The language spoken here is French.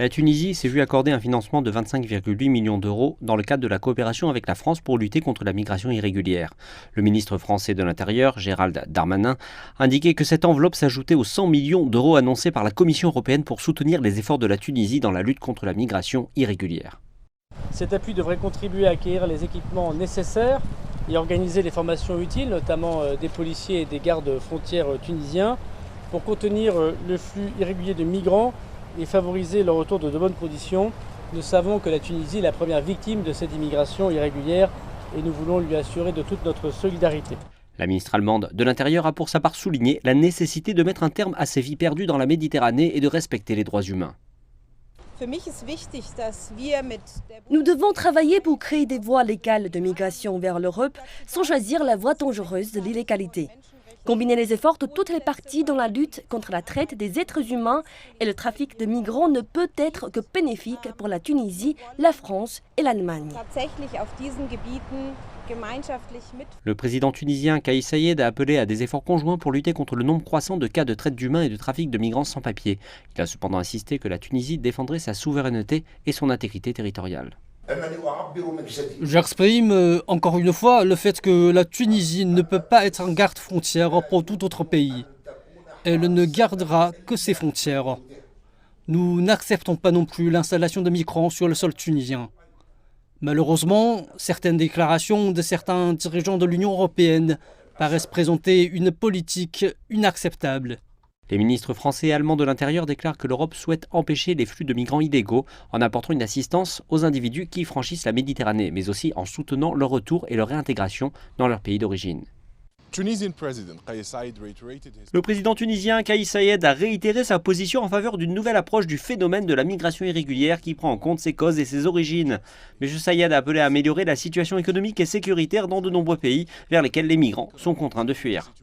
La Tunisie s'est vue accorder un financement de 25,8 millions d'euros dans le cadre de la coopération avec la France pour lutter contre la migration irrégulière. Le ministre français de l'Intérieur, Gérald Darmanin, indiquait que cette enveloppe s'ajoutait aux 100 millions d'euros annoncés par la Commission européenne pour soutenir les efforts de la Tunisie dans la lutte contre la migration irrégulière. Cet appui devrait contribuer à acquérir les équipements nécessaires et organiser les formations utiles, notamment des policiers et des gardes frontières tunisiens, pour contenir le flux irrégulier de migrants et favoriser leur retour de bonnes conditions. Nous savons que la Tunisie est la première victime de cette immigration irrégulière et nous voulons lui assurer de toute notre solidarité. La ministre allemande de l'Intérieur a pour sa part souligné la nécessité de mettre un terme à ces vies perdues dans la Méditerranée et de respecter les droits humains. Nous devons travailler pour créer des voies légales de migration vers l'Europe sans choisir la voie dangereuse de l'illégalité. Combiner les efforts de toutes les parties dans la lutte contre la traite des êtres humains et le trafic de migrants ne peut être que bénéfique pour la Tunisie, la France et l'Allemagne. Le président tunisien Kais Saied a appelé à des efforts conjoints pour lutter contre le nombre croissant de cas de traite d'humains et de trafic de migrants sans papier. Il a cependant insisté que la Tunisie défendrait sa souveraineté et son intégrité territoriale. J'exprime encore une fois le fait que la Tunisie ne peut pas être un garde-frontière pour tout autre pays. Elle ne gardera que ses frontières. Nous n'acceptons pas non plus l'installation de migrants sur le sol tunisien. Malheureusement, certaines déclarations de certains dirigeants de l'Union européenne paraissent présenter une politique inacceptable. Les ministres français et allemands de l'Intérieur déclarent que l'Europe souhaite empêcher les flux de migrants illégaux en apportant une assistance aux individus qui franchissent la Méditerranée, mais aussi en soutenant leur retour et leur réintégration dans leur pays d'origine. Le président tunisien Kais Saied a réitéré sa position en faveur d'une nouvelle approche du phénomène de la migration irrégulière qui prend en compte ses causes et ses origines. M. Saied a appelé à améliorer la situation économique et sécuritaire dans de nombreux pays vers lesquels les migrants sont contraints de fuir.